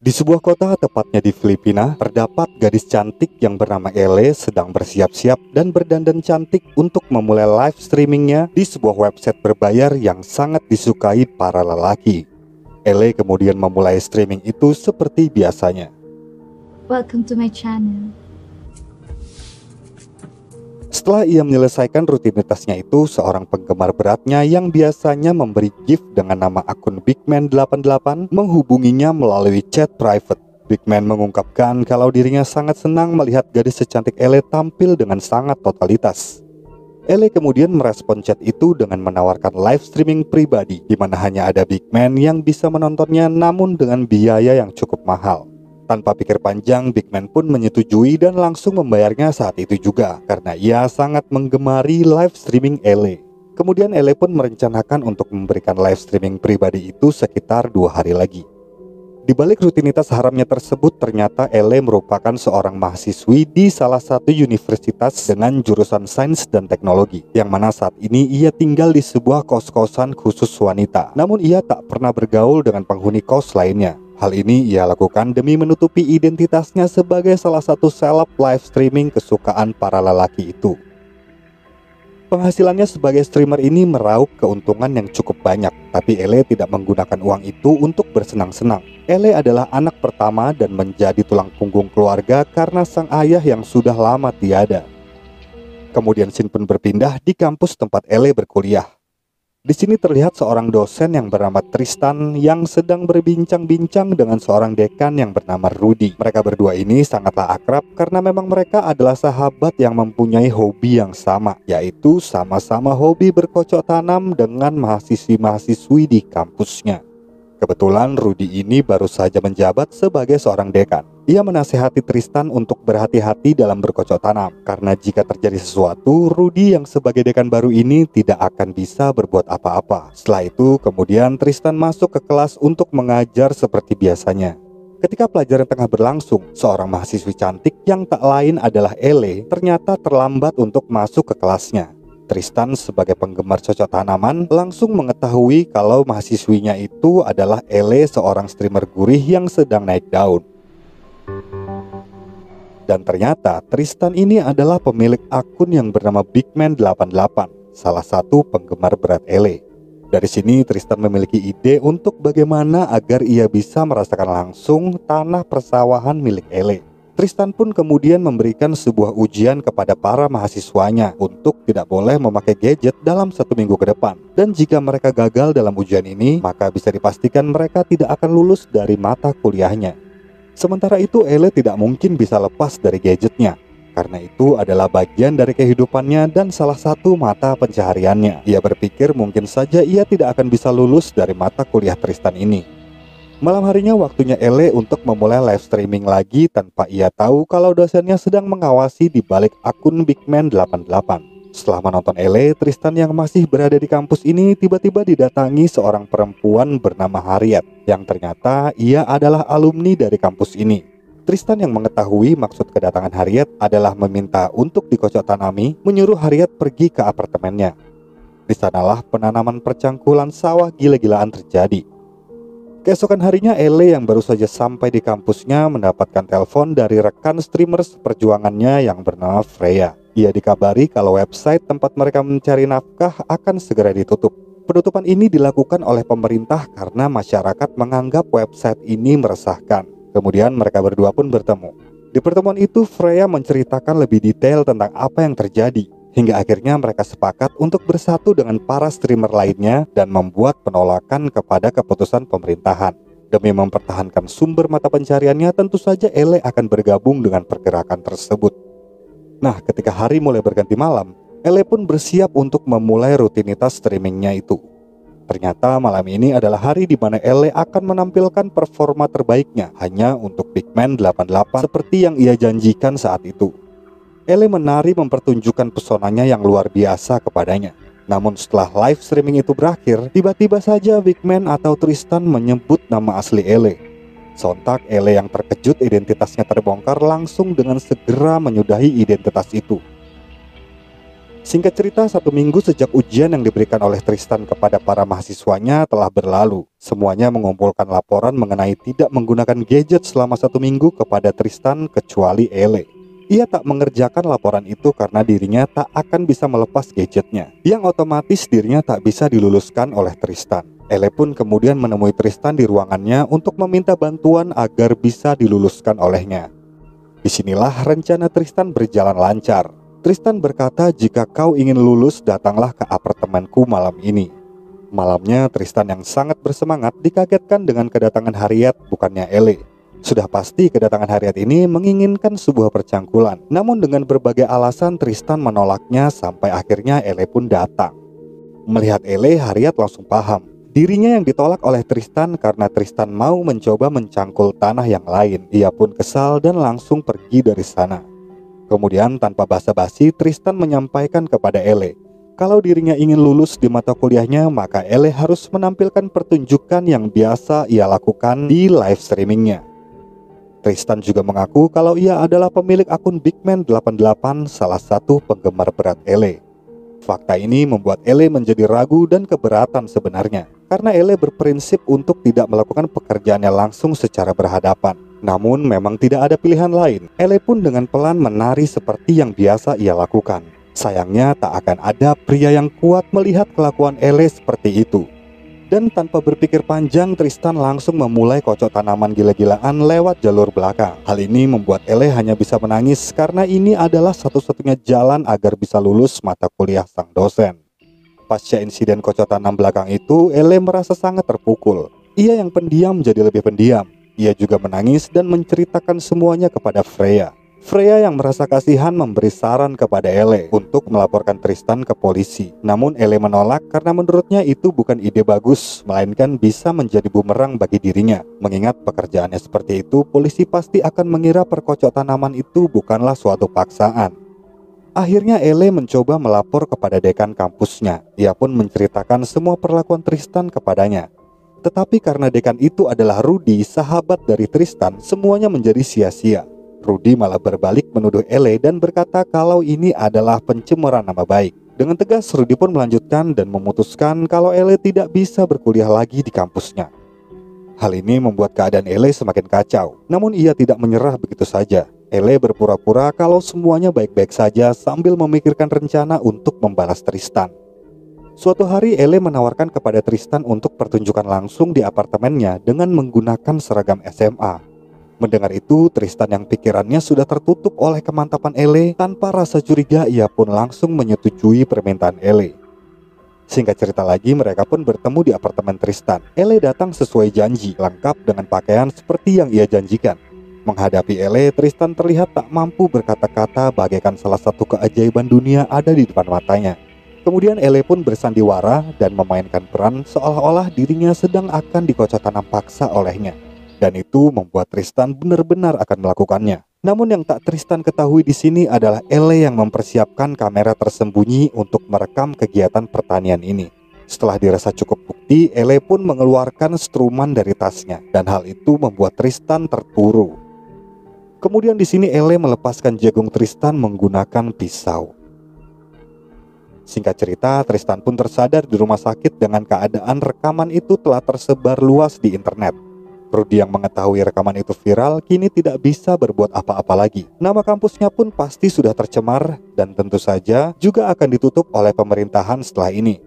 Di sebuah kota, tepatnya di Filipina, terdapat gadis cantik yang bernama Ele sedang bersiap-siap dan berdandan cantik untuk memulai live streamingnya di sebuah website berbayar yang sangat disukai para lelaki. Ele kemudian memulai streaming itu seperti biasanya. Welcome to my channel. Setelah ia menyelesaikan rutinitasnya itu, seorang penggemar beratnya yang biasanya memberi gift dengan nama akun Bigman88 menghubunginya melalui chat private. Bigman mengungkapkan kalau dirinya sangat senang melihat gadis secantik Ele tampil dengan sangat totalitas. Ele kemudian merespon chat itu dengan menawarkan live streaming pribadi, di mana hanya ada Bigman yang bisa menontonnya namun dengan biaya yang cukup mahal. Tanpa pikir panjang, Bigman pun menyetujui dan langsung membayarnya saat itu juga karena ia sangat menggemari live streaming Ele. Kemudian Ele pun merencanakan untuk memberikan live streaming pribadi itu sekitar 2 hari lagi. Di balik rutinitas haramnya tersebut, ternyata Ele merupakan seorang mahasiswi di salah satu universitas dengan jurusan sains dan teknologi, yang mana saat ini ia tinggal di sebuah kos-kosan khusus wanita. Namun ia tak pernah bergaul dengan penghuni kos lainnya. Hal ini ia lakukan demi menutupi identitasnya sebagai salah satu seleb live streaming kesukaan para lelaki itu. Penghasilannya sebagai streamer ini meraup keuntungan yang cukup banyak, tapi Ele tidak menggunakan uang itu untuk bersenang-senang. Ele adalah anak pertama dan menjadi tulang punggung keluarga karena sang ayah yang sudah lama tiada. Kemudian scene pun berpindah di kampus tempat Ele berkuliah. Di sini terlihat seorang dosen yang bernama Tristan yang sedang berbincang-bincang dengan seorang dekan yang bernama Rudy. Mereka berdua ini sangatlah akrab karena memang mereka adalah sahabat yang mempunyai hobi yang sama, yaitu sama-sama hobi bercocok tanam dengan mahasiswi-mahasiswi di kampusnya. Kebetulan Rudy ini baru saja menjabat sebagai seorang dekan. Ia menasihati Tristan untuk berhati-hati dalam bercocok tanam, karena jika terjadi sesuatu, Rudy yang sebagai dekan baru ini tidak akan bisa berbuat apa-apa. Setelah itu, kemudian Tristan masuk ke kelas untuk mengajar seperti biasanya. Ketika pelajaran tengah berlangsung, seorang mahasiswi cantik yang tak lain adalah Ele ternyata terlambat untuk masuk ke kelasnya. Tristan sebagai penggemar cocok tanaman langsung mengetahui kalau mahasiswinya itu adalah Ele, seorang streamer gurih yang sedang naik daun. Dan ternyata Tristan ini adalah pemilik akun yang bernama Bigman88, salah satu penggemar berat Ele. Dari sini Tristan memiliki ide untuk bagaimana agar ia bisa merasakan langsung tanah persawahan milik Ele. Tristan pun kemudian memberikan sebuah ujian kepada para mahasiswanya untuk tidak boleh memakai gadget dalam 1 minggu ke depan. Dan jika mereka gagal dalam ujian ini, maka bisa dipastikan mereka tidak akan lulus dari mata kuliahnya. Sementara itu Ele tidak mungkin bisa lepas dari gadgetnya, karena itu adalah bagian dari kehidupannya dan salah satu mata pencahariannya. Ia berpikir mungkin saja ia tidak akan bisa lulus dari mata kuliah Tristan ini. Malam harinya waktunya Ele untuk memulai live streaming lagi tanpa ia tahu kalau dosennya sedang mengawasi di balik akun Bigman88. Setelah menonton Ele, Tristan yang masih berada di kampus ini tiba-tiba didatangi seorang perempuan bernama Harriet, yang ternyata ia adalah alumni dari kampus ini. Tristan yang mengetahui maksud kedatangan Harriet adalah meminta untuk dikocok tanami, menyuruh Harriet pergi ke apartemennya. Di sanalah penanaman percangkulan sawah gila-gilaan terjadi. Keesokan harinya Ele yang baru saja sampai di kampusnya mendapatkan telepon dari rekan streamer seperjuangannya yang bernama Freya. Ia dikabari kalau website tempat mereka mencari nafkah akan segera ditutup. Penutupan ini dilakukan oleh pemerintah karena masyarakat menganggap website ini meresahkan. Kemudian mereka berdua pun bertemu. Di pertemuan itu Freya menceritakan lebih detail tentang apa yang terjadi. Hingga akhirnya mereka sepakat untuk bersatu dengan para streamer lainnya dan membuat penolakan kepada keputusan pemerintahan. Demi mempertahankan sumber mata pencariannya, tentu saja Ele akan bergabung dengan pergerakan tersebut. Nah, ketika hari mulai berganti malam, Ele pun bersiap untuk memulai rutinitas streamingnya itu. Ternyata malam ini adalah hari di mana Ele akan menampilkan performa terbaiknya hanya untuk Bigman88 seperti yang ia janjikan saat itu. Ele menari mempertunjukkan pesonanya yang luar biasa kepadanya. Namun setelah live streaming itu berakhir, tiba-tiba saja Bigman atau Tristan menyebut nama asli Ele. Sontak Ele yang terkejut identitasnya terbongkar langsung dengan segera menyudahi identitas itu. Singkat cerita, 1 minggu sejak ujian yang diberikan oleh Tristan kepada para mahasiswanya telah berlalu. Semuanya mengumpulkan laporan mengenai tidak menggunakan gadget selama 1 minggu kepada Tristan kecuali Ele. Ia tak mengerjakan laporan itu karena dirinya tak akan bisa melepas gadgetnya, yang otomatis dirinya tak bisa diluluskan oleh Tristan. Ele pun kemudian menemui Tristan di ruangannya untuk meminta bantuan agar bisa diluluskan olehnya. Disinilah rencana Tristan berjalan lancar. Tristan berkata, jika kau ingin lulus, datanglah ke apartemenku malam ini. Malamnya Tristan yang sangat bersemangat dikagetkan dengan kedatangan Harriet, bukannya Ele. Sudah pasti kedatangan Harriet ini menginginkan sebuah percangkulan. Namun dengan berbagai alasan Tristan menolaknya sampai akhirnya Ele pun datang. Melihat Ele, Harriet langsung paham. Dirinya yang ditolak oleh Tristan karena Tristan mau mencoba mencangkul tanah yang lain. Ia pun kesal dan langsung pergi dari sana. Kemudian tanpa basa-basi Tristan menyampaikan kepada Ele, kalau dirinya ingin lulus di mata kuliahnya, maka Ele harus menampilkan pertunjukan yang biasa ia lakukan di live streamingnya. Tristan juga mengaku kalau ia adalah pemilik akun Bigman88, salah satu penggemar berat Ele. Fakta ini membuat Ele menjadi ragu dan keberatan sebenarnya, karena Ele berprinsip untuk tidak melakukan pekerjaannya langsung secara berhadapan. Namun memang tidak ada pilihan lain. Ele pun dengan pelan menari seperti yang biasa ia lakukan. Sayangnya tak akan ada pria yang kuat melihat kelakuan Ele seperti itu. Dan tanpa berpikir panjang, Tristan langsung memulai kocok tanaman gila-gilaan lewat jalur belakang. Hal ini membuat Ele hanya bisa menangis karena ini adalah satu-satunya jalan agar bisa lulus mata kuliah sang dosen. Pasca insiden kocok tanam belakang itu, Ele merasa sangat terpukul. Ia yang pendiam jadi lebih pendiam. Ia juga menangis dan menceritakan semuanya kepada Freya. Freya yang merasa kasihan memberi saran kepada Ele untuk melaporkan Tristan ke polisi. Namun Ele menolak karena menurutnya itu bukan ide bagus, melainkan bisa menjadi bumerang bagi dirinya. Mengingat pekerjaannya seperti itu, polisi pasti akan mengira perkocok tanaman itu bukanlah suatu paksaan. Akhirnya Ele mencoba melapor kepada dekan kampusnya. Ia pun menceritakan semua perlakuan Tristan kepadanya. Tetapi karena dekan itu adalah Rudy, sahabat dari Tristan, semuanya menjadi sia-sia. Rudy malah berbalik menuduh Ele dan berkata kalau ini adalah pencemaran nama baik. Dengan tegas Rudy pun melanjutkan dan memutuskan kalau Ele tidak bisa berkuliah lagi di kampusnya. Hal ini membuat keadaan Ele semakin kacau. Namun ia tidak menyerah begitu saja. Ele berpura-pura kalau semuanya baik-baik saja sambil memikirkan rencana untuk membalas Tristan. Suatu hari Ele menawarkan kepada Tristan untuk pertunjukan langsung di apartemennya dengan menggunakan seragam SMA. Mendengar itu, Tristan yang pikirannya sudah tertutup oleh kemantapan Ele, tanpa rasa curiga ia pun langsung menyetujui permintaan Ele. Singkat cerita lagi, mereka pun bertemu di apartemen Tristan. Ele datang sesuai janji, lengkap dengan pakaian seperti yang ia janjikan. Menghadapi Ele, Tristan terlihat tak mampu berkata-kata bagaikan salah satu keajaiban dunia ada di depan matanya. Kemudian Ele pun bersandiwara dan memainkan peran seolah-olah dirinya sedang akan dikocok tanam paksa olehnya. Dan itu membuat Tristan benar-benar akan melakukannya. Namun yang tak Tristan ketahui di sini adalah Ele yang mempersiapkan kamera tersembunyi untuk merekam kegiatan pertanian ini. Setelah dirasa cukup bukti, Ele pun mengeluarkan struman dari tasnya. Dan hal itu membuat Tristan terturu. Kemudian di sini Ele melepaskan jagung Tristan menggunakan pisau. Singkat cerita, Tristan pun tersadar di rumah sakit dengan keadaan rekaman itu telah tersebar luas di internet. Rudy yang mengetahui rekaman itu viral kini tidak bisa berbuat apa-apa lagi. Nama kampusnya pun pasti sudah tercemar dan tentu saja juga akan ditutup oleh pemerintahan setelah ini.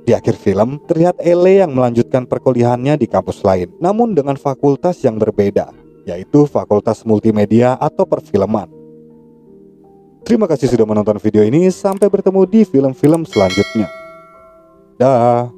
Di akhir film, terlihat Ele yang melanjutkan perkuliahannya di kampus lain, namun dengan fakultas yang berbeda, yaitu Fakultas Multimedia atau Perfilman. Terima kasih sudah menonton video ini, sampai bertemu di film-film selanjutnya. Dah.